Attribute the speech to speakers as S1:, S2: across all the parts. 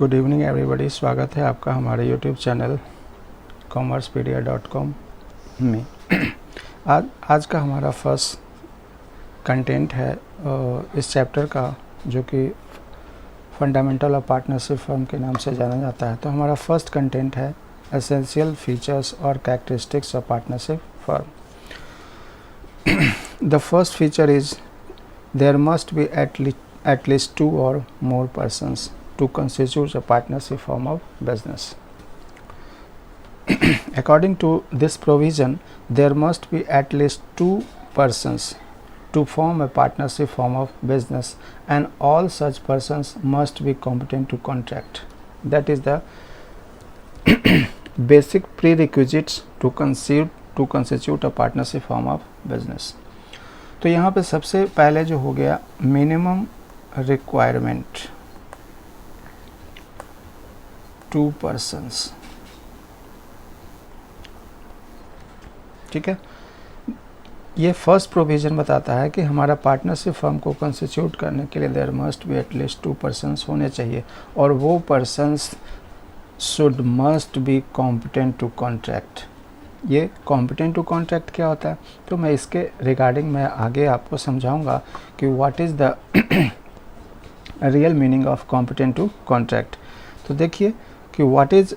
S1: Good evening everybody. स्वागत है आपका हमारे यूट्यूब चैनल commercepedia.com में। आज का हमारा फर्स्ट कंटेंट है इस चैप्टर का, जो कि फंडामेंटल ऑफ पार्टनरशिप फर्म के नाम से जाना जाता है। तो हमारा फर्स्ट कंटेंट है एसेंशियल फीचर्स और characteristics of partnership firm. The first feature is there must be at least 2 or more persons to constitute a partnership form of business. According to this provision, there must be at least 2 persons to form a partnership form of business, and all such persons must be competent to contract. That is the basic prerequisites to constitute a partnership form of business. तो यहाँ पे सबसे पहले जो हो गया minimum requirement 2 persons। ठीक है, ये फर्स्ट प्रोविज़न बताता है कि हमारा पार्टनरशिप फर्म को कंस्टिट्यूट करने के लिए there must be at least 2 persons होने चाहिए, और वो persons must be competent to contract. ये कॉम्पिटेंट टू कॉन्ट्रैक्ट क्या होता है, तो मैं इसके रिगार्डिंग मैं आगे आपको समझाऊंगा कि what is the real meaning of competent to contract. तो देखिए कि what is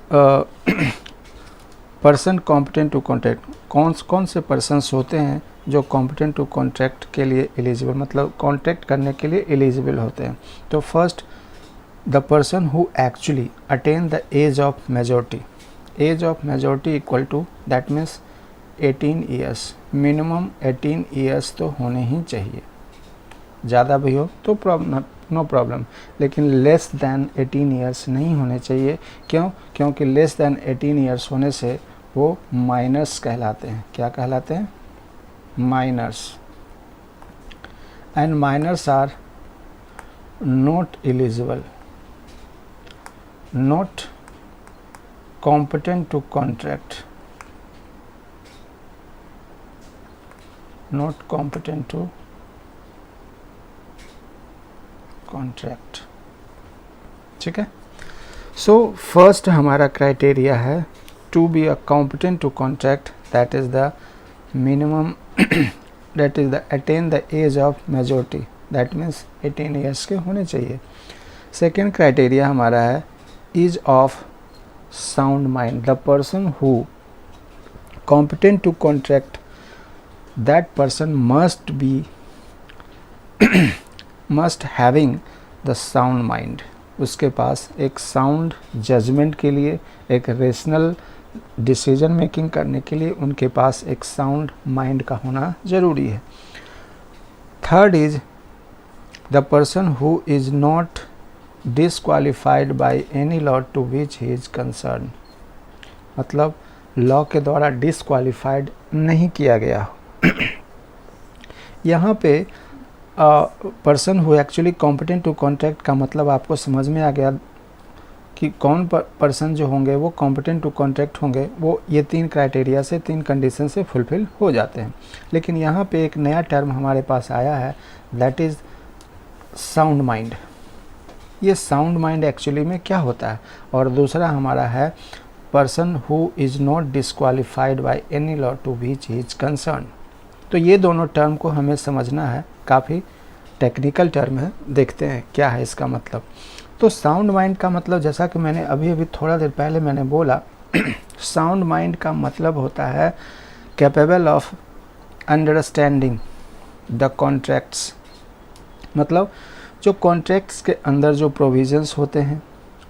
S1: person competent to contract, कौन से पर्सन्स होते हैं जो कॉम्पिटेंट टू कॉन्ट्रैक्ट के लिए एलिजिबल, मतलब कॉन्ट्रैक्ट करने के लिए एलिजिबल होते हैं। तो first, the person who actually attain the age of majority. Age of majority equal to that means 18 years. Minimum 18 years तो होने ही चाहिए, ज़्यादा भी हो तो नो प्रॉब्लम, लेकिन लेस दैन 18 ईयर्स नहीं होने चाहिए। क्यों? क्योंकि लेस दैन 18 ईयर्स होने से वो माइनर्स कहलाते हैं। क्या कहलाते हैं? Minors. And minors are not eligible, not competent to contract, not competent to contract। ठीक है, सो फर्स्ट हमारा क्राइटेरिया है to be a competent to contract, that is the minimum that is the attain the age of majority, that means 18 years के होने चाहिए। Second criteria हमारा है ease of sound mind। The person who competent to contract, that person must be must having the sound mind। उसके पास एक sound judgement के लिए, एक रेशनल डिसीजन मेकिंग करने के लिए उनके पास एक साउंड माइंड का होना ज़रूरी है। Third is the person who is not disqualified by any law to which he is concerned। मतलब लॉ के द्वारा डिसक्वालीफाइड नहीं किया गया हो। यहाँ पे person who actually competent to contract का मतलब आपको समझ में आ गया कि कौन पर्सन जो होंगे वो कॉम्पिटेंट टू कॉन्ट्रैक्ट होंगे, वो ये 3 क्राइटेरिया से, 3 कंडीशन से फुलफिल हो जाते हैं। लेकिन यहाँ पे एक नया टर्म हमारे पास आया है, दैट इज़ साउंड माइंड। ये साउंड माइंड एक्चुअली में क्या होता है? और दूसरा हमारा है person who is not disqualified by any law to which he is concern. तो ये दोनों टर्म को हमें समझना है, काफ़ी टेक्निकल टर्म है, देखते हैं क्या है इसका मतलब। तो साउंड माइंड का मतलब, जैसा कि मैंने अभी थोड़ा देर पहले मैंने बोला, साउंड माइंड का मतलब होता है capable of understanding the contracts. मतलब जो कॉन्ट्रैक्ट्स के अंदर जो प्रोविज़न्स होते हैं,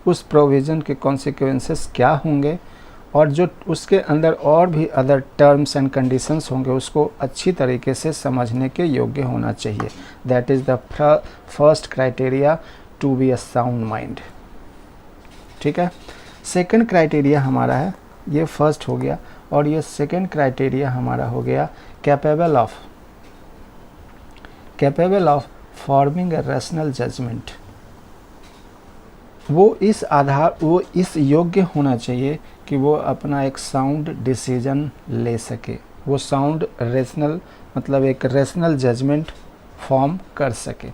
S1: उस प्रोविज़न के कॉन्सिक्वेंसेस क्या होंगे, और जो उसके अंदर और भी अदर टर्म्स एंड कंडीशंस होंगे, उसको अच्छी तरीके से समझने के योग्य होना चाहिए। That is the first criteria to be a sound mind. ठीक है, सेकंड क्राइटेरिया हमारा है, ये फर्स्ट हो गया, और ये सेकंड क्राइटेरिया हमारा हो गया capable of forming a rational judgement. वो इस योग्य होना चाहिए कि वो अपना एक साउंड डिसीजन ले सके, वो साउंड रेशनल, मतलब एक रेशनल जजमेंट फॉर्म कर सके।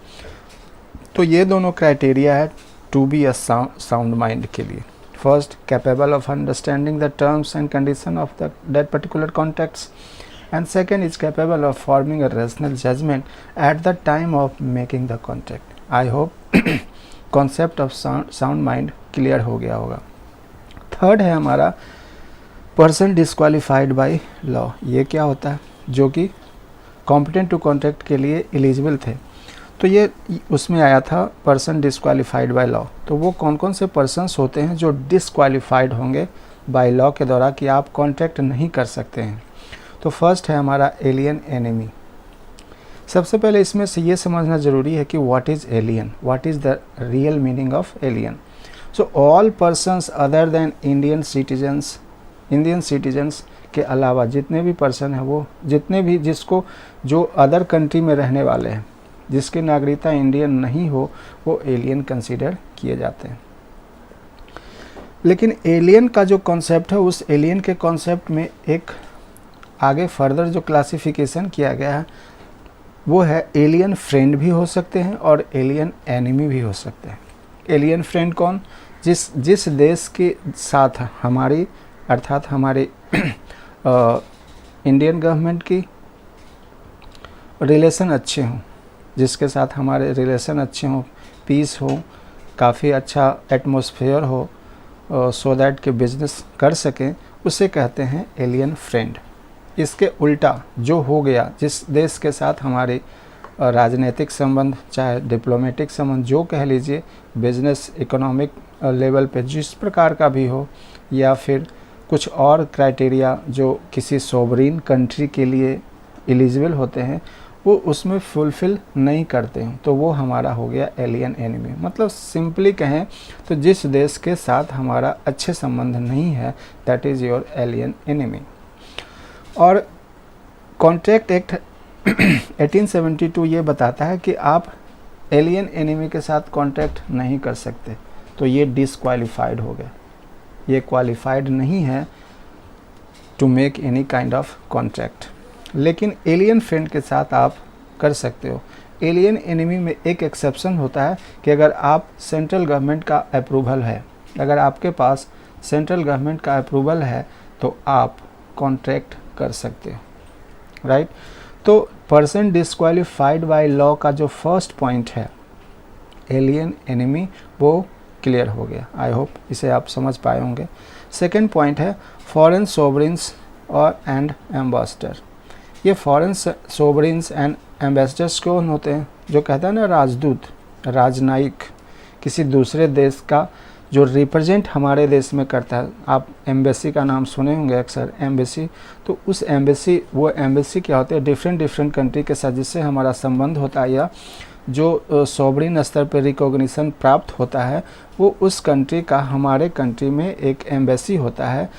S1: तो ये दोनों क्राइटेरिया है to be a sound mind के लिए। First, capable of understanding the terms and condition of that particular context, and second is capable of forming a rational judgment at the time of making the contact. I hope concept of sound mind clear हो गया होगा। Third है हमारा person disqualified by law। ये क्या होता है? जो कि competent to contact के लिए एलिजिबल थे, तो ये उसमें आया था person disqualified by law। तो वो कौन कौन से persons होते हैं जो disqualified होंगे by law के द्वारा कि आप कॉन्टैक्ट नहीं कर सकते हैं? तो फर्स्ट है हमारा एलियन एनिमी। सबसे पहले इसमें से ये समझना ज़रूरी है कि what is alien, what is the real meaning of alien. So all persons other than Indian citizens के अलावा जितने भी पर्सन हैं, वो जितने भी जिसको जो अदर कंट्री में रहने वाले हैं, जिसकी नागरिकता इंडियन नहीं हो, वो एलियन कंसीडर किए जाते हैं। लेकिन एलियन का जो कॉन्सेप्ट है, उस एलियन के कॉन्सेप्ट में एक आगे फर्दर जो क्लासिफिकेशन किया गया है वो है एलियन फ्रेंड भी हो सकते हैं और एलियन एनिमी भी हो सकते हैं। एलियन फ्रेंड कौन? जिस देश के साथ हमारी अर्थात हमारे इंडियन गवर्नमेंट की रिलेशन अच्छे हों, जिसके साथ हमारे रिलेशन अच्छे हों, पीस हो, काफ़ी अच्छा एटमॉस्फेयर हो, सो दैट के बिजनेस कर सकें, उसे कहते हैं एलियन फ्रेंड। इसके उल्टा जो हो गया, जिस देश के साथ हमारे राजनीतिक संबंध, चाहे डिप्लोमेटिक संबंध, जो कह लीजिए, बिजनेस इकोनॉमिक लेवल पे जिस प्रकार का भी हो, या फिर कुछ और क्राइटेरिया जो किसी सोवरीन कंट्री के लिए एलिजिबल होते हैं, वो उसमें फुलफ़िल नहीं करते हैं, तो वो हमारा हो गया एलियन एनिमी। मतलब सिंपली कहें तो जिस देश के साथ हमारा अच्छे संबंध नहीं है, that is your alien enemy. और कॉन्ट्रैक्ट एक्ट 1872 ये बताता है कि आप एलियन एनिमी के साथ कॉन्ट्रैक्ट नहीं कर सकते, तो ये डिसक्वालीफाइड हो गया, ये क्वालिफाइड नहीं है to make any kind of contract. लेकिन एलियन फ्रेंड के साथ आप कर सकते हो। एलियन एनिमी में एक एक्सेप्शन होता है कि अगर आप सेंट्रल गवर्नमेंट का अप्रूवल है, अगर आपके पास सेंट्रल गवर्नमेंट का अप्रूवल है, तो आप कॉन्ट्रैक्ट कर सकते हो, राइट। तो पर्सन डिस्क्वालीफाइड बाय लॉ का जो फर्स्ट पॉइंट है एलियन एनिमी, वो क्लियर हो गया। आई होप इसे आप समझ पाए होंगे। सेकेंड पॉइंट है फॉरेन सोवरेन्स और एंड एम्बेसडर। ये फॉरेन सोवरेन्स एंड एम्बेसडर्स कौन होते हैं? जो कहता है ना राजदूत, राजनयिक, किसी दूसरे देश का जो रिप्रेजेंट हमारे देश में करता है। आप एम्बेसी का नाम सुने होंगे अक्सर, एम्बेसी। तो उस एम्बेसी, वो एम्बेसी क्या होते हैं? डिफरेंट कंट्री के साथ जिससे हमारा संबंध होता है, या जो सॉवरेन स्तर पर रिकॉग्निशन प्राप्त होता है, वो उस कंट्री का हमारे कंट्री में एक एम्बेसी होता है,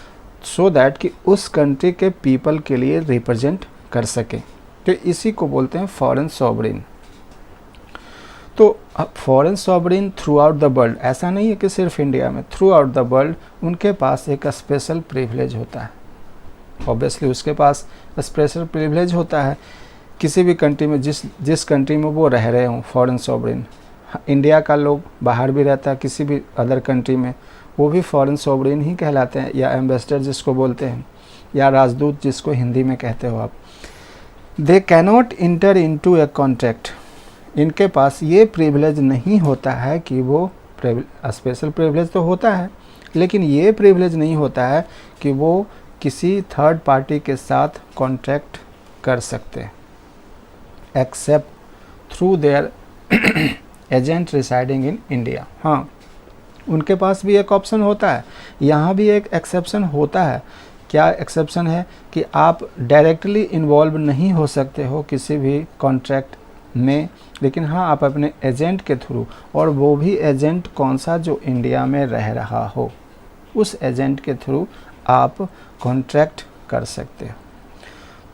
S1: सो दैट कि उस कंट्री के पीपल के लिए रिप्रेजेंट कर सके। तो इसी को बोलते हैं फॉरेन सॉवरेन। तो foreign sovereign through out the world, ऐसा नहीं है कि सिर्फ इंडिया में, थ्रू आउट द वर्ल्ड उनके पास एक स्पेशल प्रिविलेज होता है। ऑब्वियसली उसके पास स्पेशल प्रिविलेज होता है किसी भी कंट्री में, जिस कंट्री में वो रह रहे हों। फॉरेन सॉवरेन, इंडिया का लोग बाहर भी रहता है किसी भी अदर कंट्री में, वो भी फॉरेन सॉवरेन ही कहलाते हैं, या एम्बेसडर जिसको बोलते हैं, या राजदूत जिसको हिंदी में कहते हो आप। They cannot inter into a contract. इनके पास ये प्रिविलेज नहीं होता है कि वो स्पेशल प्रिविलेज तो होता है, लेकिन ये प्रिविलेज नहीं होता है कि वो किसी थर्ड पार्टी के साथ कॉन्ट्रैक्ट कर सकते हैं, accept through their agent residing in India. हाँ, उनके पास भी एक ऑप्शन होता है, यहाँ भी एक एक्सेप्शन होता है। क्या एक्सेप्शन है? कि आप डायरेक्टली इन्वॉल्व नहीं हो सकते हो किसी भी कॉन्ट्रैक्ट में, लेकिन हाँ आप अपने एजेंट के थ्रू, और वो भी एजेंट कौन सा? जो इंडिया में रह रहा हो, उस एजेंट के थ्रू आप कॉन्ट्रैक्ट कर सकते हो।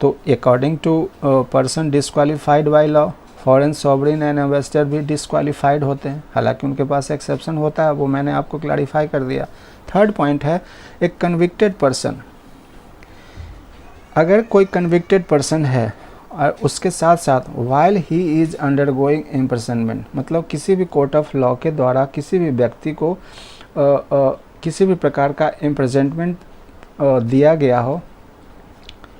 S1: तो according to person disqualified by law, foreign sovereign and ambassador भी डिस्क्वालीफाइड होते हैं, हालांकि उनके पास एक्सेप्शन होता है, वो मैंने आपको क्लैरिफाई कर दिया। थर्ड पॉइंट है एक कन्विक्टेड पर्सन। अगर कोई कन्विक्टेड पर्सन है और उसके साथ साथ while he is undergoing imprisonment, मतलब किसी भी कोर्ट ऑफ लॉ के द्वारा किसी भी व्यक्ति को किसी भी प्रकार का इम्प्रिजनमेंट दिया गया हो,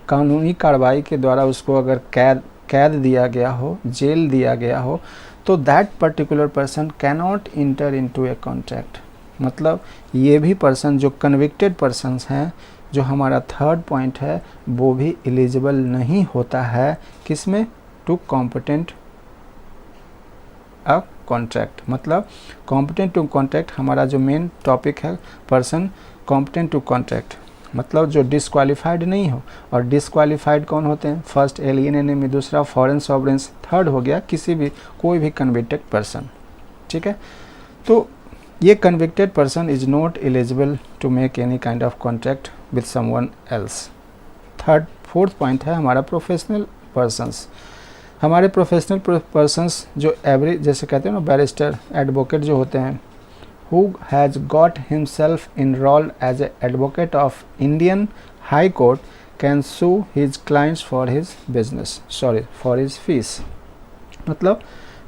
S1: कानूनी कार्रवाई के द्वारा उसको अगर कैद दिया गया हो, जेल दिया गया हो, तो that particular person cannot inter into a contract. मतलब ये भी पर्सन जो कन्विक्टेड पर्सन्स हैं, जो हमारा थर्ड पॉइंट है, वो भी एलिजिबल नहीं होता है किसमें, टू कॉम्पिटेंट अ कॉन्ट्रैक्ट। मतलब कॉम्पिटेंट टू कॉन्ट्रैक्ट हमारा जो मेन टॉपिक है, पर्सन कॉम्पिटेंट टू कॉन्ट्रैक्ट, मतलब जो डिसक्वालीफाइड नहीं हो। और डिसक्वालीफाइड कौन होते हैं, फर्स्ट एलियन एनिमी, दूसरा फॉरेन सॉवरेन्स, थर्ड हो गया किसी भी कोई भी कन्विक्टेड पर्सन। ठीक है, तो ये convicted person is not eligible to make any kind of contract with someone else. Fourth point है हमारा प्रोफेशनल पर्सन्स। हमारे प्रोफेशनल पर्सन्स जो एवरेज, जैसे कहते हैं ना बैरिस्टर, एडवोकेट जो होते हैं, who has got himself enrolled as an advocate of Indian High Court can sue his clients for his for his fees। मतलब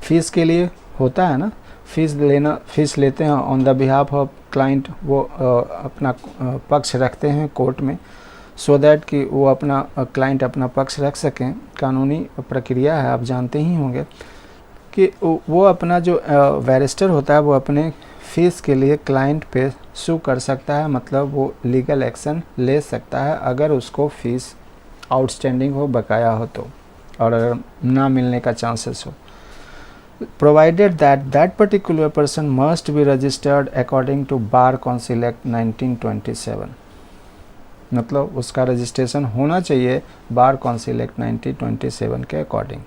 S1: फीस के लिए होता है ना, फीस लेते हैं on the behalf of client, वो अपना पक्ष रखते हैं कोर्ट में, सो दैट कि वो अपना क्लाइंट अपना पक्ष रख सकें। कानूनी प्रक्रिया है, आप जानते ही होंगे कि वो अपना जो बैरिस्टर होता है वो अपने फीस के लिए क्लाइंट पे सू कर सकता है, मतलब वो लीगल एक्शन ले सकता है अगर उसको फीस आउटस्टैंडिंग हो, बकाया हो तो, और अगर ना मिलने का चांसेस हो, provided that particular person must be registered according to bar council act 1927। मतलब उसका रजिस्ट्रेशन होना चाहिए बार काउंसिल एक्ट 1927 के according.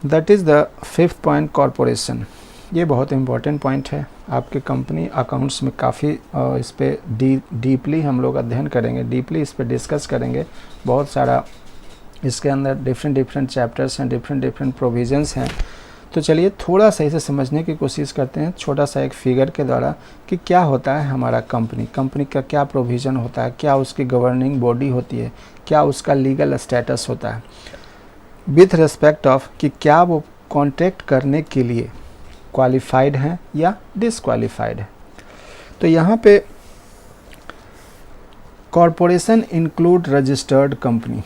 S1: That is the fifth point, corporation. ये बहुत इंपॉर्टेंट पॉइंट है, आपके कंपनी अकाउंट्स में काफ़ी इस पर डीपली हम लोग अध्ययन करेंगे, डीपली इस पर डिस्कस करेंगे। बहुत सारा इसके अंदर डिफरेंट चैप्टर्स हैं, डिफरेंट प्रोविजंस हैं। तो चलिए थोड़ा सा इसे समझने की कोशिश करते हैं, छोटा सा एक फिगर के द्वारा, कि क्या होता है हमारा कंपनी का क्या प्रोविज़न होता है, क्या उसकी गवर्निंग बॉडी होती है, क्या उसका लीगल स्टेटस होता है विथ रिस्पेक्ट ऑफ कि क्या वो कॉन्ट्रैक्ट करने के लिए क्वालिफाइड हैं या डिसक्वालीफाइड है। तो यहाँ पे corporation include registered company,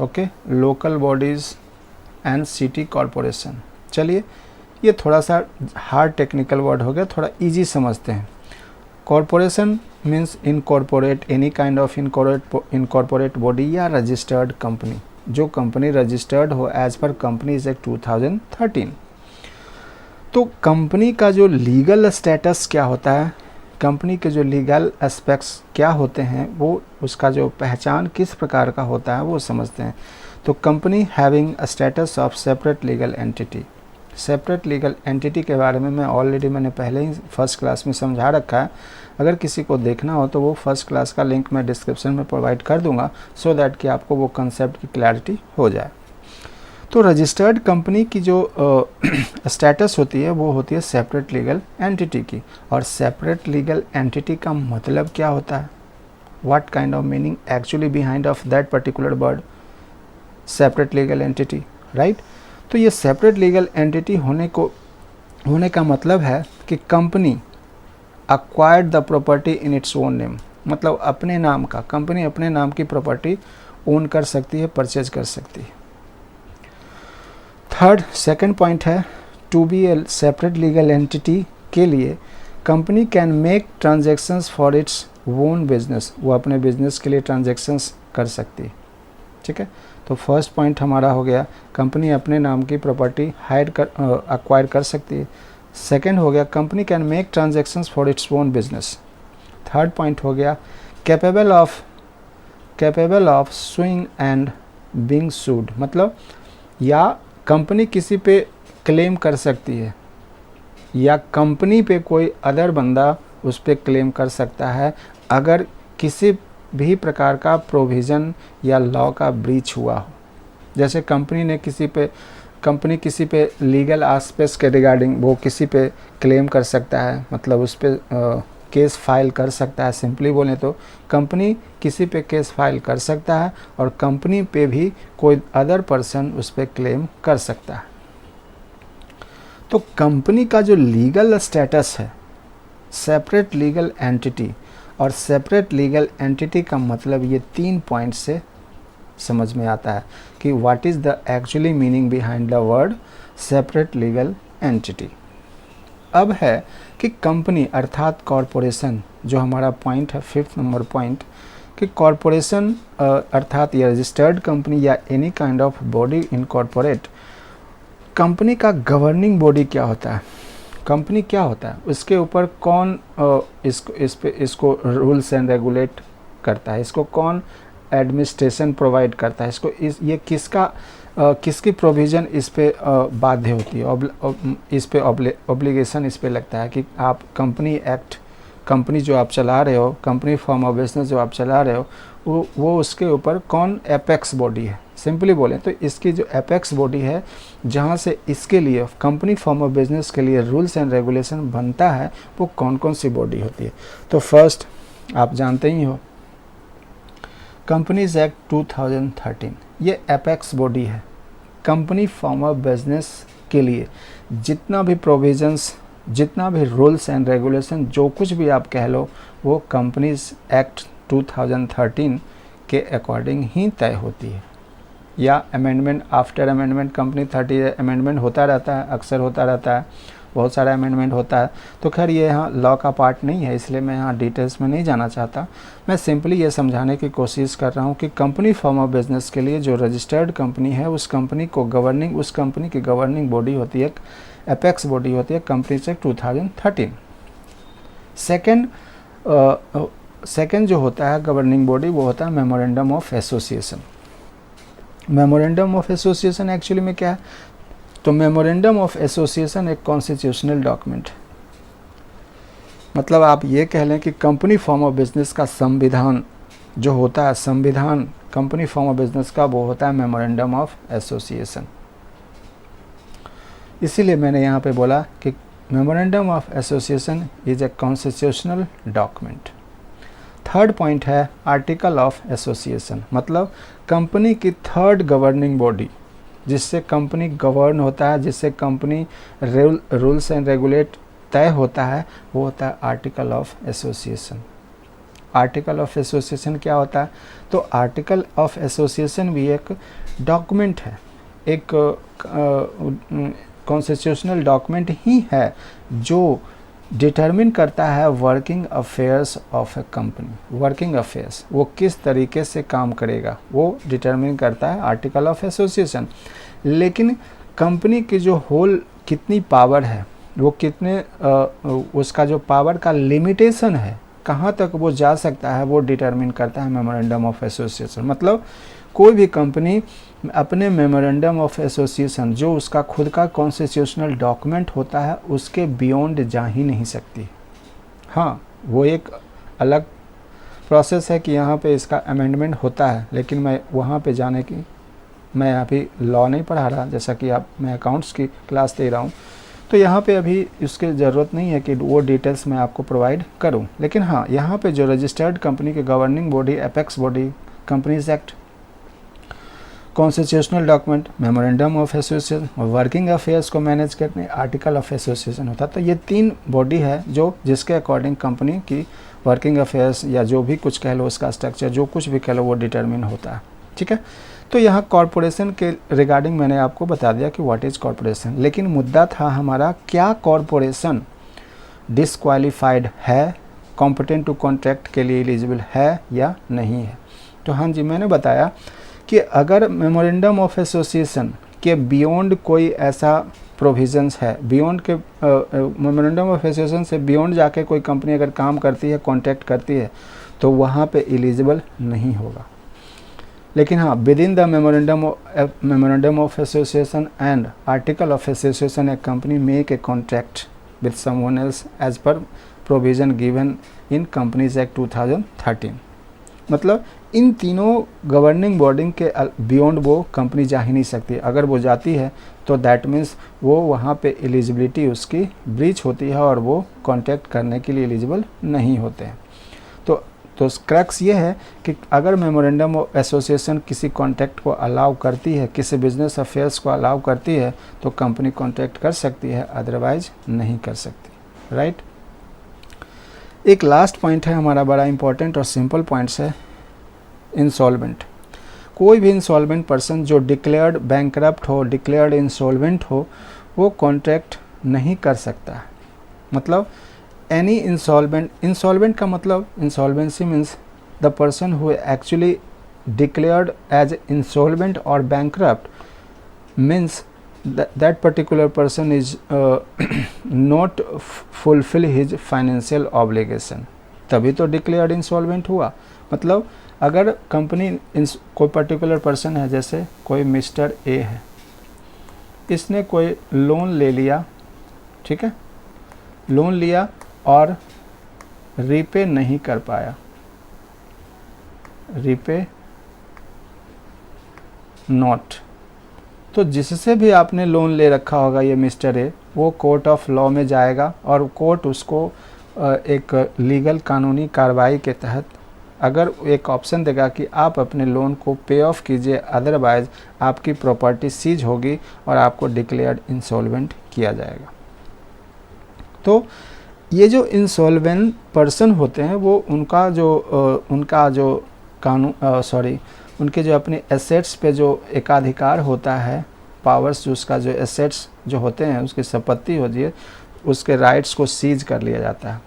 S1: okay, local bodies and city corporation. चलिए ये थोड़ा सा हार्ड टेक्निकल वर्ड हो गया, थोड़ा इजी समझते हैं। Corporation means incorporate, any kind of incorporate body या रजिस्टर्ड कंपनी, जो कंपनी रजिस्टर्ड हो एज पर कंपनीज एक्ट 2013। तो कंपनी का जो लीगल स्टेटस क्या होता है, कंपनी के जो लीगल एस्पेक्ट्स क्या होते हैं, वो उसका जो पहचान किस प्रकार का होता है वो समझते हैं। तो company having a status of separate legal entity. Separate legal entity के बारे में मैंने पहले ही फर्स्ट क्लास में समझा रखा है। अगर किसी को देखना हो तो वो फर्स्ट क्लास का लिंक मैं डिस्क्रिप्शन में प्रोवाइड कर दूंगा, सो दैट कि आपको वो कंसेप्ट की क्लैरिटी हो जाए। तो रजिस्टर्ड कंपनी की जो स्टेटस होती है वो होती है सेपरेट लीगल एंटिटी की। और सेपरेट लीगल एंटिटी का मतलब क्या होता है, what kind of meaning actually behind of that particular word separate legal entity, right. तो ये सेपरेट लीगल एंटिटी होने का मतलब है कि company acquired the property in its own name, मतलब अपने नाम का, कंपनी अपने नाम की प्रॉपर्टी ओन कर सकती है, परचेज कर सकती है। सेकंड पॉइंट है, to be a separate legal entity के लिए company can make transactions for its own business, वो अपने बिजनेस के लिए ट्रांजैक्शंस कर सकती है। ठीक है, तो फर्स्ट पॉइंट हमारा हो गया, कंपनी अपने नाम की प्रॉपर्टी अक्वायर कर सकती है। सेकंड हो गया, company can make transactions for its own business. Third point हो गया, capable of suing and being sued, मतलब या कंपनी किसी पे क्लेम कर सकती है या कंपनी पे कोई अदर बंदा उस पर क्लेम कर सकता है अगर किसी भी प्रकार का प्रोविज़न या लॉ का ब्रीच हुआ हो। जैसे कंपनी किसी पे लीगल आस्पेक्ट्स के रिगार्डिंग वो किसी पे क्लेम कर सकता है, मतलब उस पर केस फाइल कर सकता है। सिंपली बोलें तो कंपनी किसी पे केस फाइल कर सकता है और कंपनी पे भी कोई अदर पर्सन उस पर क्लेम कर सकता है। तो कंपनी का जो लीगल स्टेटस है, सेपरेट लीगल एंटिटी, और सेपरेट लीगल एंटिटी का मतलब ये 3 पॉइंट से समझ में आता है कि what is the actually meaning behind the word separate legal entity. अब है कि कंपनी अर्थात कॉरपोरेशन, जो हमारा पॉइंट है 5th नंबर पॉइंट, कि कॉरपोरेशन अर्थात ये रजिस्टर्ड कंपनी या any kind of body incorporate, company का गवर्निंग बॉडी क्या होता है, कंपनी क्या होता है, उसके ऊपर कौन इसको रूल्स एंड रेगुलेट करता है, इसको कौन एडमिनिस्ट्रेशन प्रोवाइड करता है, ये किसकी प्रोविज़न इस पे बाध्य होती है, इस पे ऑब्लिगेशन इस पे लगता है कि आप कंपनी एक्ट, कंपनी जो आप चला रहे हो, कंपनी फॉर्म ऑफ बिजनेस जो आप चला रहे हो, वो उसके ऊपर कौन एपेक्स बॉडी है। सिंपली बोलें तो इसकी जो एपेक्स बॉडी है, जहाँ से इसके लिए कंपनी फॉर्म ऑफ बिजनेस के लिए रूल्स एंड रेगुलेशन बनता है, वो कौन कौन सी बॉडी होती है। तो फर्स्ट आप जानते ही हो, कंपनीज एक्ट 2013 ये एपेक्स बॉडी है। कंपनी फॉर्म ऑफ बिजनेस के लिए जितना भी प्रोविजंस, जितना भी रूल्स एंड रेगुलेशन, जो कुछ भी आप कह लो, वो कंपनीज एक्ट 2013 के अकॉर्डिंग ही तय होती है। या amendment, after amendment company 30 amendment होता रहता है, अक्सर होता रहता है, बहुत सारा अमेंडमेंट होता है। तो खैर ये यहाँ लॉ का पार्ट नहीं है, इसलिए मैं यहाँ डिटेल्स में नहीं जाना चाहता। मैं सिंपली ये समझाने की कोशिश कर रहा हूँ कि कंपनी फॉर्म ऑफ बिजनेस के लिए जो रजिस्टर्ड कंपनी है, उस कंपनी को गवर्निंग, उस कंपनी की गवर्निंग बॉडी होती है, एपेक्स बॉडी होती है कंपनीज एक्ट 2013। सेकेंड जो होता है गवर्निंग बॉडी, वो होता है memorandum of association. Memorandum of association actually में क्या है, तो मेमोरेंडम ऑफ एसोसिएशन एक कॉन्स्टिट्यूशनल डॉक्यूमेंट, मतलब आप ये कह लें कि कंपनी फॉर्म ऑफ बिजनेस का संविधान जो होता है, संविधान कंपनी फॉर्म ऑफ बिजनेस का, वो होता है मेमोरेंडम ऑफ एसोसिएशन। इसीलिए मैंने यहाँ पे बोला कि memorandum of association is a constitutional document. Third point है आर्टिकल ऑफ एसोसिएशन, मतलब कंपनी की थर्ड गवर्निंग बॉडी, जिससे कंपनी गवर्न होता है, जिससे कंपनी रूल्स एंड रेगुलेट तय होता है, वो होता है article of association. Article of association क्या होता है, तो आर्टिकल ऑफ एसोसिएशन भी एक डॉक्यूमेंट है, एक कॉन्स्टिट्यूशनल डॉक्यूमेंट ही है जो डिटरमिन करता है working affairs of A company. Working affairs, वो किस तरीके से काम करेगा, वो डिटरमिन करता है आर्टिकल ऑफ एसोसिएशन। लेकिन कंपनी की जो होल कितनी पावर है, वो कितने उसका जो पावर का लिमिटेशन है, कहाँ तक वो जा सकता है, वो डिटरमिन करता है मेमोरेंडम ऑफ एसोसिएशन। मतलब कोई भी कंपनी अपने मेमोरेंडम ऑफ एसोसिएशन, जो उसका खुद का कॉन्स्टिट्यूशनल डॉक्यूमेंट होता है, उसके बियॉन्ड जा ही नहीं सकती। हाँ, वो एक अलग प्रोसेस है कि यहाँ पे इसका अमेंडमेंट होता है, लेकिन मैं वहाँ पे जाने की, मैं अभी लॉ नहीं पढ़ा रहा, जैसा कि मैं अकाउंट्स की क्लास दे रहा हूँ, तो यहाँ पे अभी उसकी ज़रूरत नहीं है कि वो डिटेल्स मैं आपको प्रोवाइड करूँ। लेकिन हाँ, यहाँ पे जो रजिस्टर्ड कंपनी की governing body, apex body, companies act, constitutional document, memorandum of association और वर्किंग अफेयर्स को मैनेज करने आर्टिकल ऑफ एसोसिएशन होता है। तो ये 3 बॉडी है जो जिसके अकॉर्डिंग कंपनी की वर्किंग अफेयर्स या जो भी कुछ कह लो, उसका स्ट्रक्चर जो कुछ भी कह लो, वो डिटरमिन होता है। ठीक है, तो यहाँ कॉरपोरेशन के रिगार्डिंग मैंने आपको बता दिया कि व्हाट इज़ कॉरपोरेशन। लेकिन मुद्दा था हमारा, क्या कॉरपोरेशन डिसक्वालीफाइड है, कॉम्पिटेंट टू कॉन्ट्रैक्ट के लिए एलिजिबल है या नहीं है। तो हाँ जी, मैंने बताया कि अगर मेमोरेंडम ऑफ एसोसिएशन के बियॉन्ड कोई ऐसा प्रोविजंस है, बियॉन्ड के मेमोरेंडम ऑफ एसोसिएशन से बियॉन्ड जाके कोई कंपनी अगर काम करती है, कॉन्ट्रैक्ट करती है, तो वहाँ पे एलिजिबल नहीं होगा। लेकिन हाँ, within the memorandum of association and article of association a company make a contract with someone else as per provision given in companies act 2013। मतलब इन तीनों गवर्निंग बॉडी के बियॉन्ड वो कंपनी जा ही नहीं सकती। अगर वो जाती है तो दैट मीन्स वो वहाँ पे एलिजिबिलिटी उसकी ब्रीच होती है और वो कॉन्टैक्ट करने के लिए एलिजिबल नहीं होते हैं। तो क्रक्स ये है कि अगर मेमोरेंडम ऑफ एसोसिएशन किसी कॉन्टैक्ट को अलाउ करती है, किसी बिजनेस अफेयर्स को अलाउ करती है, तो कंपनी कॉन्टैक्ट कर सकती है, अदरवाइज नहीं कर सकती, राइट। एक लास्ट पॉइंट है हमारा, बड़ा इंपॉर्टेंट और सिंपल पॉइंट्स है, इंसॉल्वेंट। कोई भी इंसॉल्वेंट पर्सन जो डिक्लेयर्ड बैंकरप्ट हो, डिक्लेयर्ड इंसॉल्वेंट हो, वो कॉन्ट्रैक्ट नहीं कर सकता है। मतलब एनी इंसॉल्वेंट का मतलब, insolvency means the person who actually declared as insolvent और bankrupt means that particular person is not fulfill his financial obligation, तभी तो डिक्लेयर्ड इंसॉल्वेंट हुआ। मतलब अगर कंपनी कोई पर्टिकुलर पर्सन है, जैसे कोई मिस्टर ए है, इसने कोई लोन ले लिया, ठीक है, लोन लिया और रीपे नहीं कर पाया, रीपे नॉट, तो जिससे भी आपने लोन ले रखा होगा ये मिस्टर ए, वो कोर्ट ऑफ लॉ में जाएगा और कोर्ट उसको एक लीगल कानूनी कार्रवाई के तहत अगर एक ऑप्शन देगा कि आप अपने लोन को पे ऑफ कीजिए, अदरवाइज आपकी प्रॉपर्टी सीज होगी और आपको डिक्लेयर्ड इंसॉल्वेंट किया जाएगा। तो ये जो इंसॉल्वेंट पर्सन होते हैं वो उनका जो कानून उनके जो अपने एसेट्स पे जो एकाधिकार होता है, पावर्स, जो उसका जो एसेट्स जो होते हैं, उसकी संपत्ति होती है, उसके राइट्स को सीज कर लिया जाता है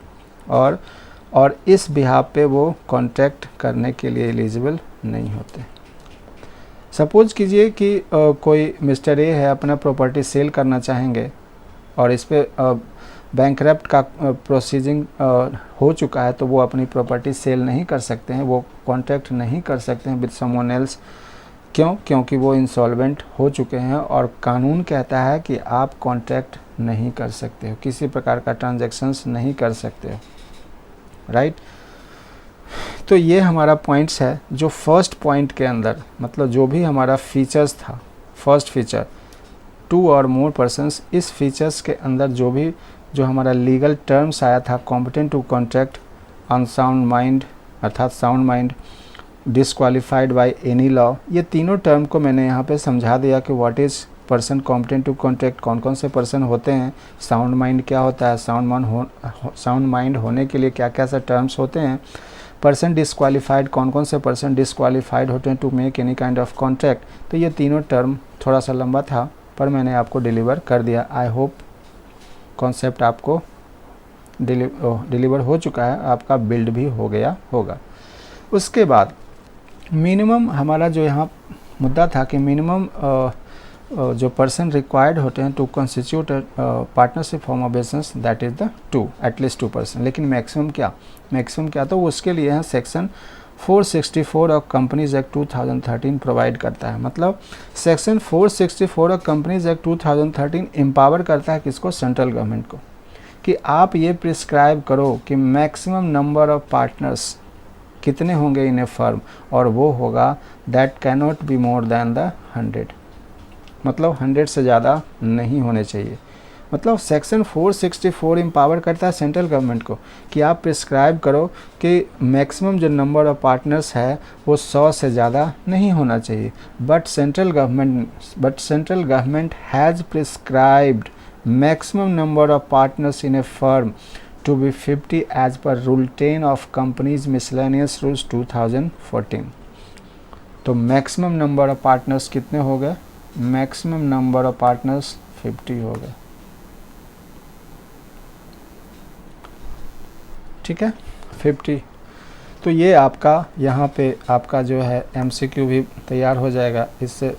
S1: और इस बिहाफ पे वो कॉन्ट्रैक्ट करने के लिए एलिजिबल नहीं होते। सपोज कीजिए कि कोई मिस्टर ए है, अपना प्रॉपर्टी सेल करना चाहेंगे और इस पे बैंकरप्ट का प्रोसीजिंग हो चुका है, तो वो अपनी प्रॉपर्टी सेल नहीं कर सकते हैं, वो कॉन्ट्रैक्ट नहीं कर सकते हैं विद समवन एल्स। क्यों? क्योंकि वो इंसॉल्वेंट हो चुके हैं और कानून कहता है कि आप कॉन्ट्रैक्ट नहीं कर सकते हो, किसी प्रकार का ट्रांजैक्शंस नहीं कर सकते हो, राइट। तो ये हमारा पॉइंट्स है जो फर्स्ट पॉइंट के अंदर, मतलब जो भी हमारा फीचर्स था, फर्स्ट फीचर 2 और मोर पर्सन्स, इस फीचर्स के अंदर जो हमारा लीगल टर्म्स आया था, competent to contract, unsound mind अर्थात sound mind, disqualified by any law, ये तीनों टर्म को मैंने यहाँ पे समझा दिया कि what is person competent to contract, कौन कौन से पर्सन होते हैं, साउंड माइंड क्या होता है, साउंड माइंड होने के लिए क्या क्या सा टर्म्स होते हैं, पर्सन डिसक्वालीफाइड, कौन कौन से पर्सन डिसक्वालीफाइड होते हैं to make any kind of contract. तो ये तीनों टर्म थोड़ा सा लंबा था पर मैंने आपको डिलीवर कर दिया। आई होप कॉन्सेप्ट आपको डिलीवर हो चुका है, आपका बिल्ड भी हो गया होगा। उसके बाद मिनिमम हमारा जो यहाँ मुद्दा था कि मिनिमम जो पर्सन रिक्वायर्ड होते हैं to constitute partnership form of business, that is the 2, at least 2 person. लेकिन मैक्सिमम क्या, तो उसके लिए है section 464 of companies act 2013 provide करता है। मतलब section 464 of companies act 2013 empower करता है किसको, सेंट्रल गवर्नमेंट को, कि आप ये प्रिस्क्राइब करो कि मैक्सिमम नंबर ऑफ पार्टनर्स कितने होंगे इन ए फर्म, और वो होगा that can not be more than the 100, मतलब 100 से ज़्यादा नहीं होने चाहिए। मतलब सेक्शन 464 एम्पावर करता है सेंट्रल गवर्नमेंट को कि आप प्रिस्क्राइब करो कि मैक्सिमम जो नंबर ऑफ पार्टनर्स है वो 100 से ज़्यादा नहीं होना चाहिए। But central government has prescribed maximum number of partners in a firm to be 50 as per rule 10 of companies miscellaneous rules 2014। तो मैक्सिमम नंबर ऑफ पार्टनर्स कितने हो गए, मैक्सिमम नंबर ऑफ पार्टनर्स 50 हो गए, ठीक है, 50। तो ये आपका यहाँ पे आपका जो है MCQ भी तैयार हो जाएगा, इससे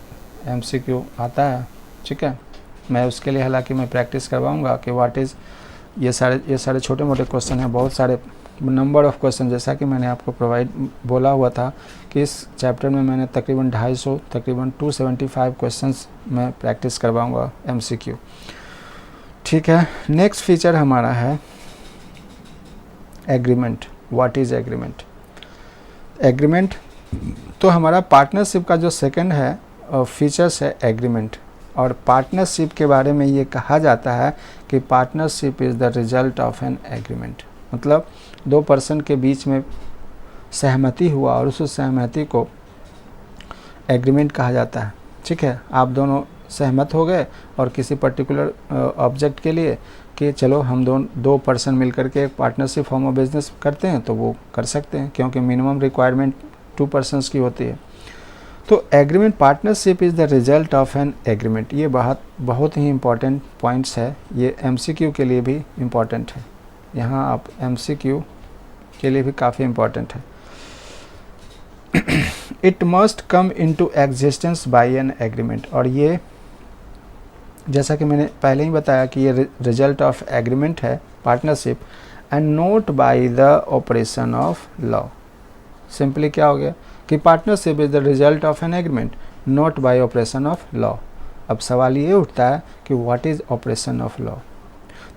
S1: MCQ आता है, ठीक है। मैं उसके लिए हालांकि मैं प्रैक्टिस करवाऊँगा कि व्हाट इज़, ये सारे छोटे मोटे क्वेश्चन हैं, बहुत सारे नंबर ऑफ़ क्वेश्चन, जैसा कि मैंने आपको बोला हुआ था कि इस चैप्टर में मैंने तकरीबन 250 तकरीबन 275 क्वेश्चंस मैं प्रैक्टिस करवाऊँगा MCQ, ठीक है। नेक्स्ट फीचर हमारा है agreement. What is agreement? Agreement, तो हमारा पार्टनरशिप का जो सेकंड है फीचर्स है एग्रीमेंट। और पार्टनरशिप के बारे में ये कहा जाता है कि partnership is the result of N agreement. मतलब दो पर्सन के बीच में सहमति हुआ और उस सहमति को एग्रीमेंट कहा जाता है। ठीक है, आप दोनों सहमत हो गए और किसी पर्टिकुलर ऑब्जेक्ट के लिए कि चलो हम दो पर्सन मिलकर के एक पार्टनरशिप फॉर्म ऑफ बिजनेस करते हैं, तो वो कर सकते हैं क्योंकि मिनिमम रिक्वायरमेंट 2 पर्सन्स की होती है। तो agreement, partnership is the result of an agreement. ये बहुत ही इम्पॉर्टेंट पॉइंट्स है, ये MCQ के लिए भी इम्पॉर्टेंट है। यहाँ आप MCQ के लिए भी काफ़ी इम्पॉर्टेंट है। It must come into existence by an agreement. और ये जैसा कि मैंने पहले ही बताया कि ये रिजल्ट ऑफ एग्रीमेंट है partnership, and note by the operation of law. Simply क्या हो गया कि partnership is the result of an agreement note bye operation of law. अब सवाल ये उठता है कि what is operation of law.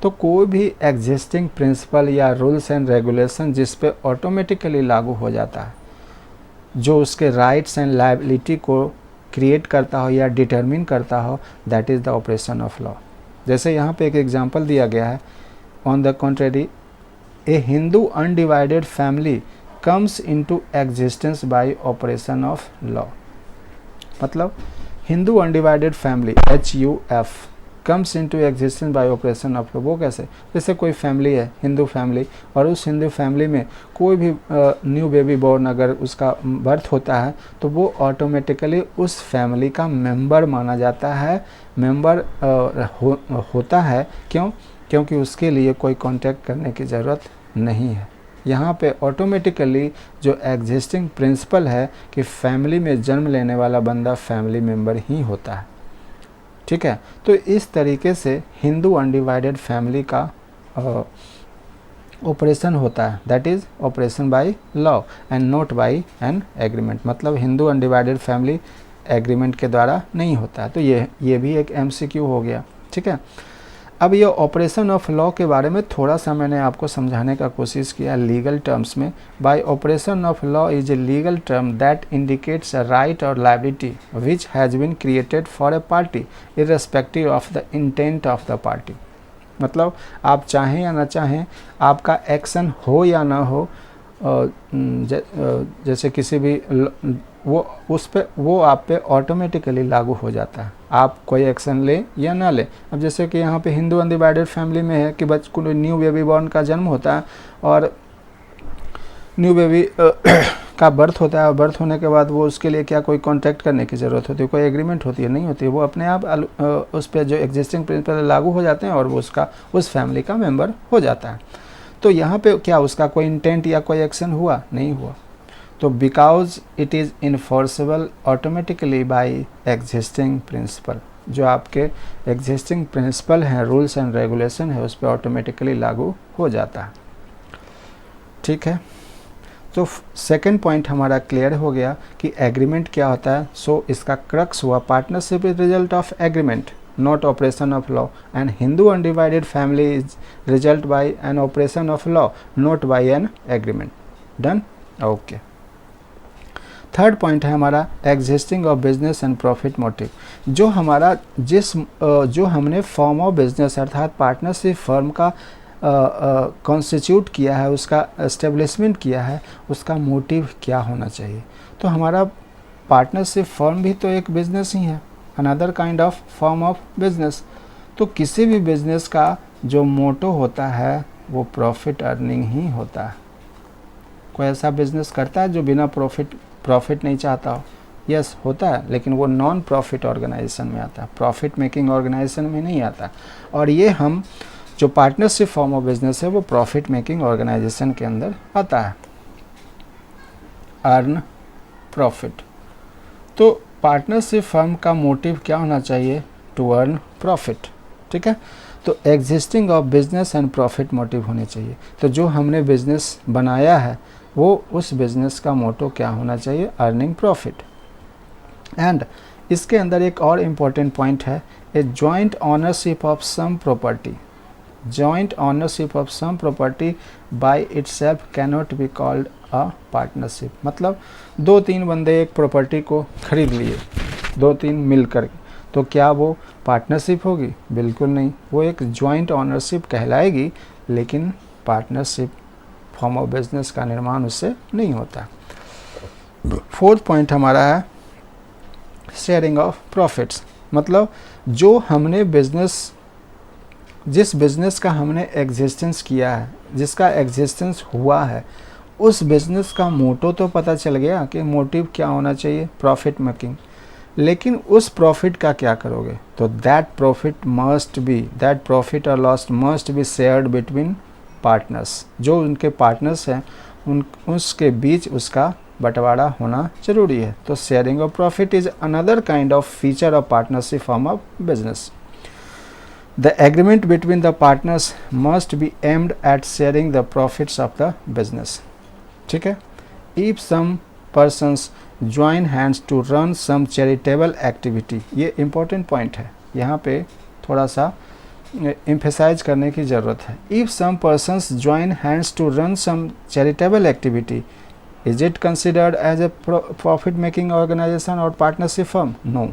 S1: तो कोई भी एग्जिस्टिंग प्रिंसिपल या रूल्स एंड रेगुलेशन जिस पे ऑटोमेटिकली लागू हो जाता है, जो उसके राइट्स एंड लायबिलिटी को क्रिएट करता हो या डिटरमिन करता हो, that is the operation of law. जैसे यहाँ पे एक एग्जांपल दिया गया है, on the contrary a Hindu undivided family comes into existence by operation of law. मतलब Hindu undivided family HUF comes into existence by operation of law. वो कैसे? जैसे कोई फैमिली है, हिंदू फैमिली, और उस हिंदू फैमिली में कोई भी न्यू बेबी बॉर्न अगर उसका बर्थ होता है तो वो ऑटोमेटिकली उस फैमिली का मेंबर माना जाता है, मेंबर होता है। क्यों? क्योंकि उसके लिए कोई कांटेक्ट करने की ज़रूरत नहीं है। यहाँ पे ऑटोमेटिकली जो एग्जिस्टिंग प्रिंसिपल है कि फैमिली में जन्म लेने वाला बंदा फैमिली मेंबर ही होता है। ठीक है, तो इस तरीके से हिंदू अनडिवाइडेड फैमिली का ऑपरेशन होता है, that is operation by law and not by an agreement. मतलब हिंदू अनडिवाइडेड फैमिली एग्रीमेंट के द्वारा नहीं होता है। तो ये भी एक MCQ हो गया। ठीक है, अब ये ऑपरेशन ऑफ लॉ के बारे में थोड़ा सा मैंने आपको समझाने का कोशिश किया लीगल टर्म्स में। By operation of law is a legal term that indicates a right or liability which has been created for a party irrespective of the intent of the party. मतलब आप चाहें या ना चाहें, आपका एक्शन हो या ना हो, जैसे किसी भी वो आप पे ऑटोमेटिकली लागू हो जाता है, आप कोई एक्शन ले या ना ले। अब जैसे कि यहाँ पे हिंदू अनडिवाइडेड फैमिली में है कि को न्यू बेबी बॉर्न का जन्म होता है और न्यू बेबी का बर्थ होता है, और बर्थ होने के बाद वो उसके लिए क्या कोई कॉन्टैक्ट करने की ज़रूरत होती है, कोई एग्रीमेंट होती है? नहीं होती है। वो अपने आप उस पर जो एग्जिस्टिंग प्रिंसिपल लागू हो जाते हैं और वो उसका उस फैमिली का मेंबर हो जाता है। तो यहाँ पे क्या उसका कोई इंटेंट या कोई एक्शन हुआ? नहीं हुआ। तो because it is enforceable automatically by existing principle, जो आपके एग्जिस्टिंग प्रिंसिपल हैं, रूल्स एंड रेगुलेशन है, उस पर ऑटोमेटिकली लागू हो जाता है। ठीक है, तो सेकंड पॉइंट हमारा क्लियर हो गया कि एग्रीमेंट क्या होता है। सो इसका क्रक्स हुआ partnership is result of agreement not operation of law, and Hindu undivided family is result by an operation of law, not by an agreement. Done? Okay. Third point है हमारा existing of business and profit motive. जो हमारा जो हमने form of business अर्थात partnership firm का constitute किया है, उसका एस्टेब्लिशमेंट किया है, उसका मोटिव क्या होना चाहिए। तो हमारा पार्टनरशिप फर्म भी तो एक बिजनेस ही है, another kind of form of business. तो किसी भी बिजनेस का जो मोटो होता है वो प्रॉफिट अर्निंग ही होता है। कोई ऐसा बिजनेस करता है जो बिना प्रॉफिट नहीं चाहता हो? यस, होता है, लेकिन वो नॉन प्रॉफिट ऑर्गेनाइजेशन में आता है, प्रॉफिट मेकिंग ऑर्गेनाइजेशन में नहीं आता। और ये हम जो पार्टनरशिप फॉर्म ऑफ बिजनेस है वो प्रॉफिट मेकिंग ऑर्गेनाइजेशन के अंदर आता है, अर्न प्रॉफिट। तो पार्टनरशिप फर्म का मोटिव क्या होना चाहिए? To earn profit. ठीक है, तो existing of business and profit motive होने चाहिए। तो जो हमने बिजनेस बनाया है वो उस बिजनेस का मोटो क्या होना चाहिए? Earning profit. एंड इसके अंदर एक और इम्पॉर्टेंट पॉइंट है, a joint ownership of some property. Joint ownership of some property by itself cannot be called a partnership. मतलब 2-3 बंदे एक प्रॉपर्टी को खरीद लिए, 2-3 मिलकर, तो क्या वो पार्टनरशिप होगी? बिल्कुल नहीं, वो एक जॉइंट ऑनरशिप कहलाएगी, लेकिन पार्टनरशिप फॉर्म ऑफ बिजनेस का निर्माण उससे नहीं होता। 4th पॉइंट हमारा है शेयरिंग ऑफ प्रॉफिट्स। मतलब जो हमने जिस बिज़नेस का हमने एग्जिस्टेंस किया है, जिसका एग्जिस्टेंस हुआ है, उस बिज़नेस का मोटो तो पता चल गया कि मोटिव क्या होना चाहिए, प्रॉफिट मेकिंग, लेकिन उस प्रॉफिट का क्या करोगे? तो दैट प्रॉफिट और loss must be shared between partners. जो उनके पार्टनर्स हैं उसके बीच उसका बंटवारा होना जरूरी है। तो sharing of profit is another kind of feature of partnership form of business. The agreement between the partners must be aimed at sharing the profits of the business. ठीक है। If some persons join hands to run some charitable activity, ये important point है, यहाँ पे थोड़ा सा emphasise करने की ज़रूरत है। If some persons join hands to run some charitable activity, is it considered as a profit making organization or partnership firm? No,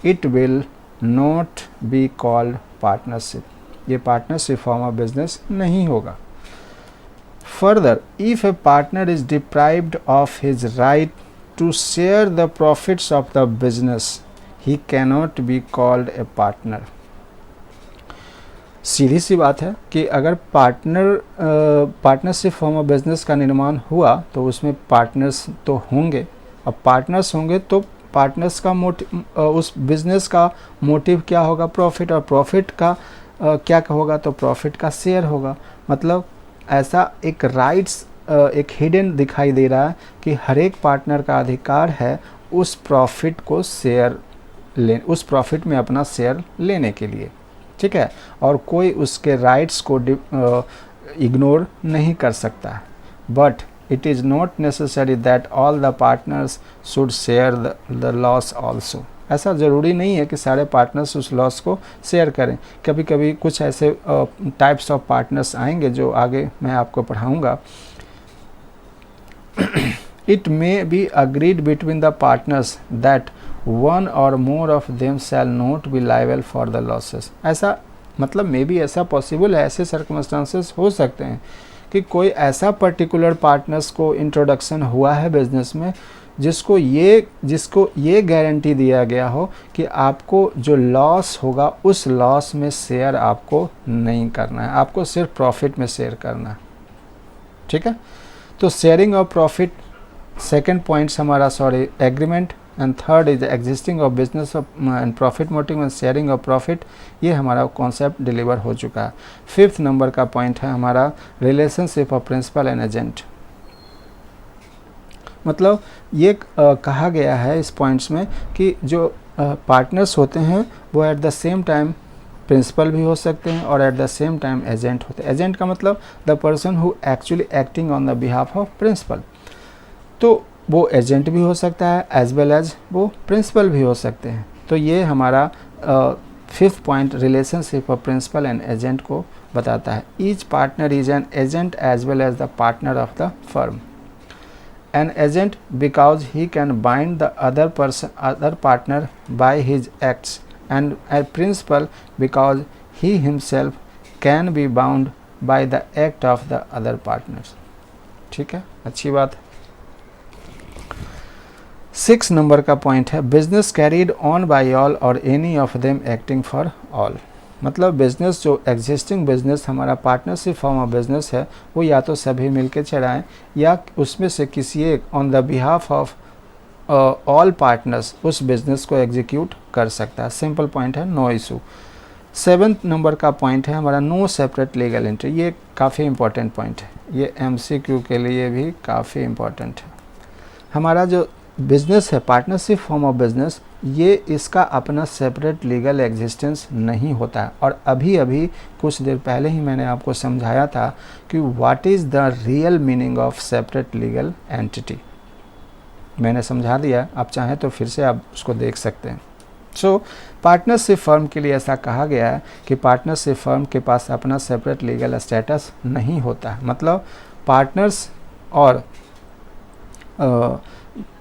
S1: it will not be called partnership. ये partnership form of business नहीं होगा। Further, if a partner is deprived of his right to share the profits of the business, he cannot be called a partner. सीधी सी बात है कि अगर partnership form of business का निर्माण हुआ तो उसमें पार्टनर्स तो होंगे। अब पार्टनर्स होंगे तो पार्टनर्स का मोटिव, उस बिजनेस का मोटिव क्या होगा? प्रॉफिट। और प्रॉफिट का क्या होगा? तो प्रॉफिट का शेयर होगा। मतलब ऐसा एक राइट्स एक हिडन दिखाई दे रहा है कि हर एक पार्टनर का अधिकार है उस प्रॉफिट को उस प्रॉफिट में अपना शेयर लेने के लिए। ठीक है। और कोई उसके राइट्स को इग्नोर नहीं कर सकता है। But it is not necessary that all the partners should share the loss also. ऐसा ज़रूरी नहीं है कि सारे पार्टनर्स उस लॉस को शेयर करें। कभी कभी कुछ ऐसे टाइप्स ऑफ पार्टनर्स आएंगे जो आगे मैं आपको पढ़ाऊँगा। It may be agreed between the partners that one or more of them shall not be liable for the losses. ऐसा मतलब मे बी ऐसा पॉसिबल है, ऐसे सर्कमस्टांसेस हो सकते हैं कि कोई ऐसा पर्टिकुलर पार्टनर्स को इंट्रोडक्शन हुआ है बिजनेस में जिसको ये गारंटी दिया गया हो कि आपको जो लॉस होगा उस लॉस में शेयर आपको नहीं करना है, आपको सिर्फ प्रॉफिट में शेयर करना है। ठीक है। तो sharing of profit second points हमारा agreement, and third is existing of business and profit motive and sharing of profit. ये हमारा कॉन्सेप्ट डिलीवर हो चुका है। 5th नंबर का पॉइंट है हमारा relationship of principal and agent. मतलब ये कहा गया है इस पॉइंट्स में कि जो पार्टनर्स होते हैं वो at the same time principal भी हो सकते हैं और at the same time agent होते हैं। एजेंट का मतलब the person who actually acting on the behalf of principal. तो वो एजेंट भी हो सकता है एज वेल एज वो प्रिंसिपल भी हो सकते हैं। तो ये हमारा 5th point relationship of principal and agent को बताता है। Each partner is an agent as well as the partner of the firm. An agent because he can bind the other partner by his acts, and a principal because he himself can be bound by the act of the other partners. ठीक है, अच्छी बात है। 6 number का point है business carried on by all or any of them acting for all. मतलब business जो existing business हमारा पार्टनरशिप फॉर्म ऑफ बिजनेस है वो या तो सभी मिलके चलाएं या उसमें से किसी एक on the behalf of all partners उस बिजनेस को एग्जीक्यूट कर सकता है। सिंपल पॉइंट है, नो इशू। 7th नंबर का पॉइंट है हमारा नो सेपरेट लीगल एंट्री। ये काफ़ी इंपॉर्टेंट पॉइंट है, ये MCQ के लिए भी काफ़ी इंपॉर्टेंट है। हमारा जो बिजनेस है पार्टनरशिप फॉर्म ऑफ बिजनेस, ये इसका अपना सेपरेट लीगल एग्जिस्टेंस नहीं होता है। और अभी कुछ देर पहले ही मैंने आपको समझाया था कि what is the real meaning of separate legal entity. मैंने समझा दिया, आप चाहें तो फिर से आप उसको देख सकते हैं। सो पार्टनरशिप फर्म के लिए ऐसा कहा गया है कि पार्टनरशिप फर्म के पास अपना सेपरेट लीगल स्टेटस नहीं होता है। मतलब पार्टनर्स और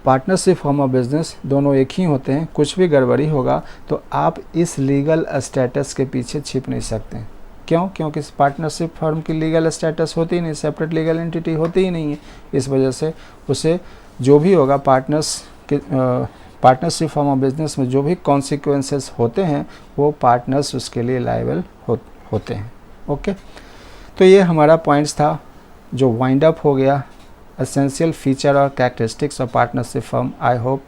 S1: पार्टनरशिप फॉर्म ऑफ बिजनेस दोनों एक ही होते हैं। कुछ भी गड़बड़ी होगा तो आप इस लीगल स्टेटस के पीछे छिप नहीं सकते। क्यों? क्योंकि पार्टनरशिप फर्म की लीगल स्टेटस होती ही नहीं, सेपरेट लीगल एंटिटी होती ही नहीं है। इस वजह से उसे जो भी होगा पार्टनरशिप फॉर्म ऑफ बिजनेस में जो भी कॉन्सिक्वेंसेस होते हैं वो पार्टनर्स उसके लिए लायबल होते हैं। ओके, तो ये हमारा पॉइंट्स था जो वाइंड अप हो गया, एसेंशियल फीचर और characteristics of partnership firm. I hope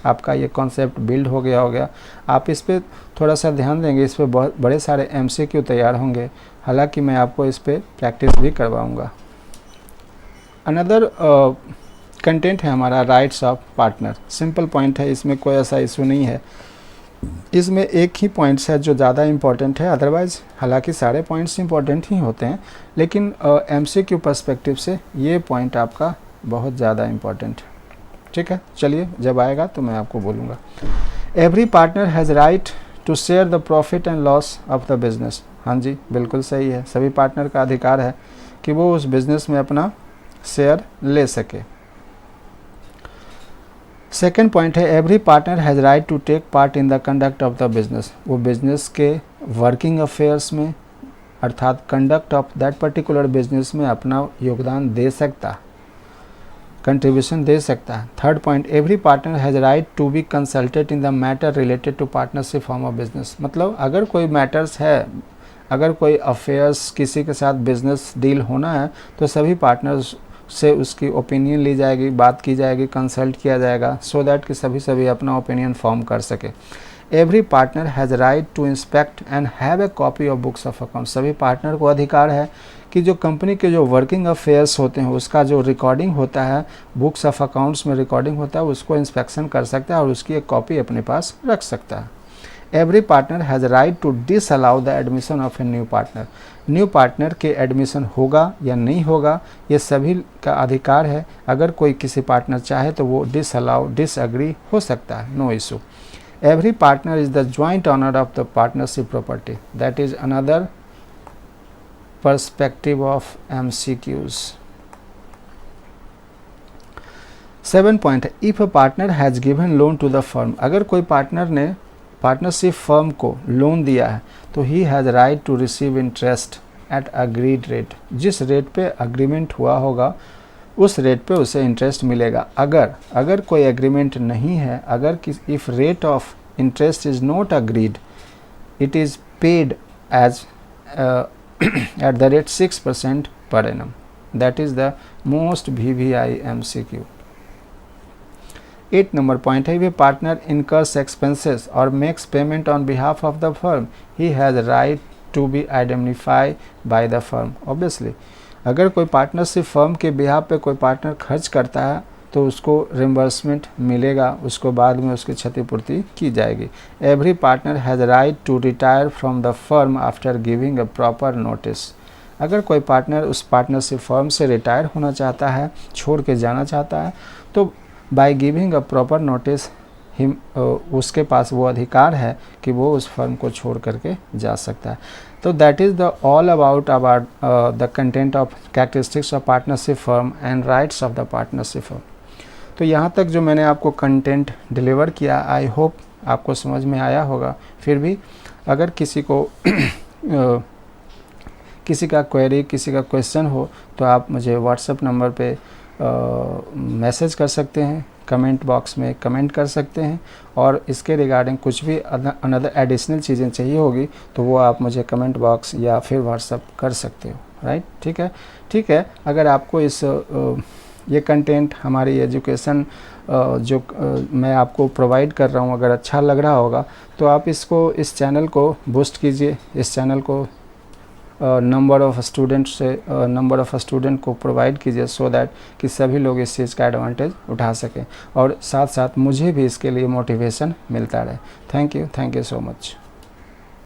S1: आपका ये कॉन्सेप्ट बिल्ड हो गया। आप इस पर थोड़ा सा ध्यान देंगे, इस पर बहुत बड़े सारे MCQ तैयार होंगे। हालांकि मैं आपको इस पर प्रैक्टिस भी करवाऊँगा। अनदर कंटेंट है हमारा rights of partner. Simple point है, इसमें कोई ऐसा इशू नहीं है। इसमें एक ही पॉइंट्स है जो ज़्यादा इम्पॉर्टेंट है, अदरवाइज़ हालांकि सारे पॉइंट्स इम्पॉर्टेंट ही होते हैं, लेकिन MCQ पर्सपेक्टिव से ये पॉइंट आपका बहुत ज़्यादा इम्पॉर्टेंट है। ठीक है, चलिए जब आएगा तो मैं आपको बोलूँगा। Every partner has right to share the profit and loss of the business. हाँ जी, बिल्कुल सही है। सभी पार्टनर का अधिकार है कि वो उस बिज़नेस में अपना शेयर ले सके। सेकेंड पॉइंट है every partner has right to take part in the conduct of the business. वो बिजनेस के वर्किंग अफेयर्स में अर्थात conduct of that particular business में अपना योगदान दे सकता, कंट्रीब्यूशन दे सकता है। Third point, every partner has right to be consulted in the matter related to partnership form of business. मतलब अगर कोई मैटर्स है, अगर कोई अफेयर्स किसी के साथ बिजनेस डील होना है तो सभी पार्टनर्स से उसकी ओपिनियन ली जाएगी, बात की जाएगी, कंसल्ट किया जाएगा, सो दैट कि सभी अपना ओपिनियन फॉर्म कर सके। Every partner has right to inspect and have a copy of books of account. सभी पार्टनर को अधिकार है कि जो कंपनी के जो वर्किंग अफेयर्स होते हैं उसका जो रिकॉर्डिंग होता है, बुक्स ऑफ अकाउंट्स में रिकॉर्डिंग होता है, उसको इंस्पेक्शन कर सकता है और उसकी एक कॉपी अपने पास रख सकता है। Every partner has right to disallow the admission of a new partner. New partner के एडमिशन होगा या नहीं होगा ये सभी का अधिकार है। अगर कोई किसी पार्टनर चाहे तो वो डिसअग्री हो सकता है, no issue. Every partner is the joint owner of the partnership property. That is another perspective of MCQs। 7 point है if a partner has given loan to the firm. अगर कोई पार्टनर ने पार्टनरशिप फर्म को loan दिया है तो he has right to receive interest at agreed rate. जिस rate पे अग्रीमेंट हुआ होगा उस रेट पे उसे इंटरेस्ट मिलेगा। अगर कोई एग्रीमेंट नहीं है, अगर if rate of interest is not agreed, it is paid as at the rate 6% per annum. That is the most VVI MCQ. 8 number point है, if a partner incurs expenses or makes payment on behalf of the firm, he has right to be indemnified by the firm. Obviously, अगर कोई partnership firm के behalf पे कोई partner खर्च करता है तो उसको रिम्बर्समेंट मिलेगा, उसको बाद में उसकी क्षतिपूर्ति की जाएगी। Every partner has right to retire from the firm after giving a proper notice. अगर कोई पार्टनर उस पार्टनरशिप फर्म से रिटायर होना चाहता है, छोड़ के जाना चाहता है, तो by giving a proper notice उसके पास वो अधिकार है कि वो उस फर्म को छोड़ करके जा सकता है। तो that is the all about the content of characteristics of partnership firm and rights of the partnership firm. तो यहाँ तक जो मैंने आपको कंटेंट डिलीवर किया, आई होप आपको समझ में आया होगा। फिर भी अगर किसी को किसी का क्वेरी, किसी का क्वेश्चन हो तो आप मुझे व्हाट्सएप नंबर पे मैसेज कर सकते हैं, कमेंट बॉक्स में कमेंट कर सकते हैं, और इसके रिगार्डिंग कुछ भी अनदर एडिशनल चीज़ें चाहिए होगी तो वो आप मुझे कमेंट बॉक्स या फिर व्हाट्सएप कर सकते हो। राइट, ठीक है। अगर आपको ये कंटेंट हमारी एजुकेशन जो मैं आपको प्रोवाइड कर रहा हूँ अगर अच्छा लग रहा होगा तो आप इस चैनल को बूस्ट कीजिए, इस चैनल को नंबर ऑफ़ स्टूडेंट को प्रोवाइड कीजिए, सो दैट कि सभी लोग इस चीज़ का एडवांटेज उठा सकें और साथ साथ मुझे भी इसके लिए मोटिवेशन मिलता रहे। Thank you so much.